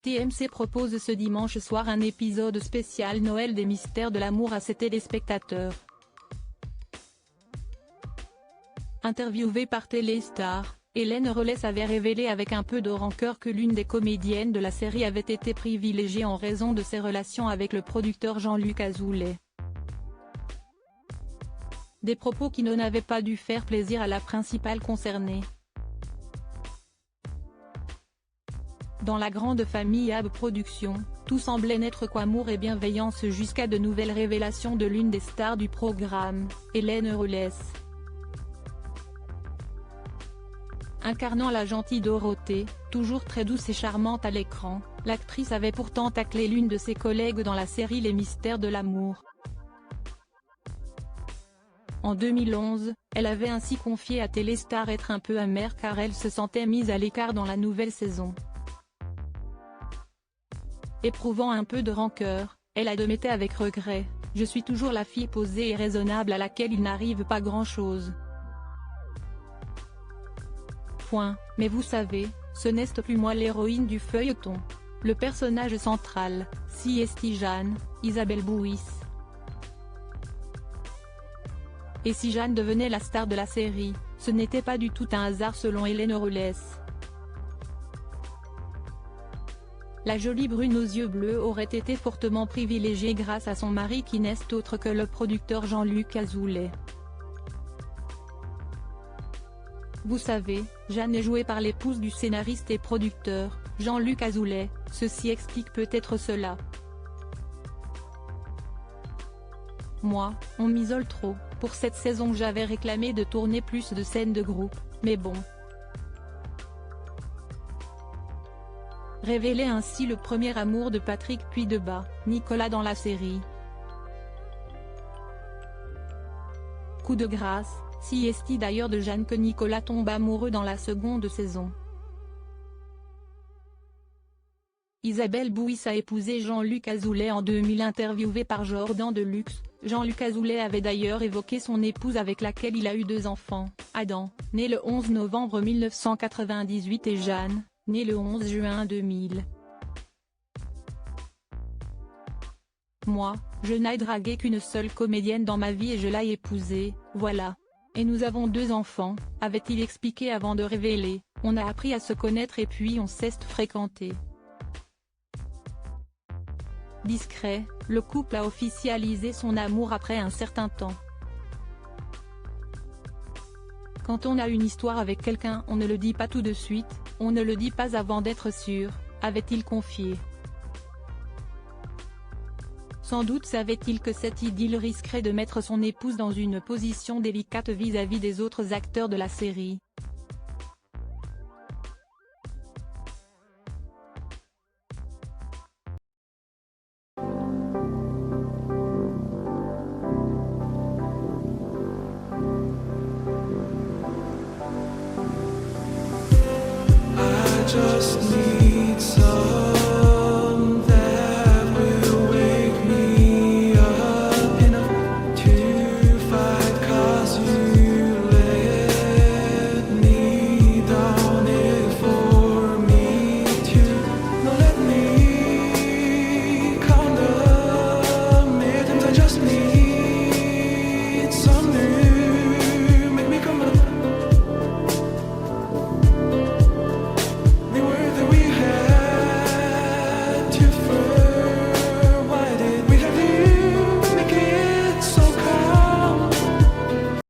TMC propose ce dimanche soir un épisode spécial Noël des mystères de l'amour à ses téléspectateurs. Interviewée par Téléstar, Hélène Relès avait révélé avec un peu de rancœur que l'une des comédiennes de la série avait été privilégiée en raison de ses relations avec le producteur Jean-Luc Azoulay. Des propos qui n'avaient pas dû faire plaisir à la principale concernée. Dans la grande famille AB Productions, tout semblait n'être qu'amour et bienveillance jusqu'à de nouvelles révélations de l'une des stars du programme, Hélène Relès. Incarnant la gentille Dorothée, toujours très douce et charmante à l'écran, l'actrice avait pourtant taclé l'une de ses collègues dans la série Les Mystères de l'amour. En 2011, elle avait ainsi confié à Téléstar être un peu amère car elle se sentait mise à l'écart dans la nouvelle saison. Éprouvant un peu de rancœur, elle admettait avec regret « Je suis toujours la fille posée et raisonnable à laquelle il n'arrive pas grand-chose. Mais vous savez, ce n'est plus moi l'héroïne du feuilleton. Le personnage central, si est Jeanne, Isabelle Bouis. Et si Jeanne devenait la star de la série, ce n'était pas du tout un hasard selon Hélène Relès. La jolie brune aux yeux bleus aurait été fortement privilégiée grâce à son mari qui n'est autre que le producteur Jean-Luc Azoulay. Vous savez, Jeanne est jouée par l'épouse du scénariste et producteur, Jean-Luc Azoulay, ceci explique peut-être cela. Moi, on m'isole trop, pour cette saison j'avais réclamé de tourner plus de scènes de groupe, mais bon. Révélait ainsi le premier amour de Patrick Puydebas, Nicolas dans la série. Coup de grâce, si est d'ailleurs de Jeanne que Nicolas tombe amoureux dans la seconde saison. Isabelle Bouis a épousé Jean-Luc Azoulay en 2000. Interviewé par Jordan Deluxe, Jean-Luc Azoulay avait d'ailleurs évoqué son épouse avec laquelle il a eu 2 enfants, Adam, né le 11 novembre 1998 et Jeanne, née le 11 juin 2000. Moi, je n'ai dragué qu'une seule comédienne dans ma vie et je l'ai épousée, voilà. Et nous avons 2 enfants, avait-il expliqué avant de révéler, on a appris à se connaître et puis on s'est fréquenté. Discret, le couple a officialisé son amour après un certain temps. Quand on a une histoire avec quelqu'un on ne le dit pas tout de suite, on ne le dit pas avant d'être sûr, avait-il confié. Sans doute savait-il que cette idylle risquerait de mettre son épouse dans une position délicate vis-à-vis des autres acteurs de la série. I just need some that will wake me up enough to fight 'cause you let me down it for me to not let me count the mittens. I just need some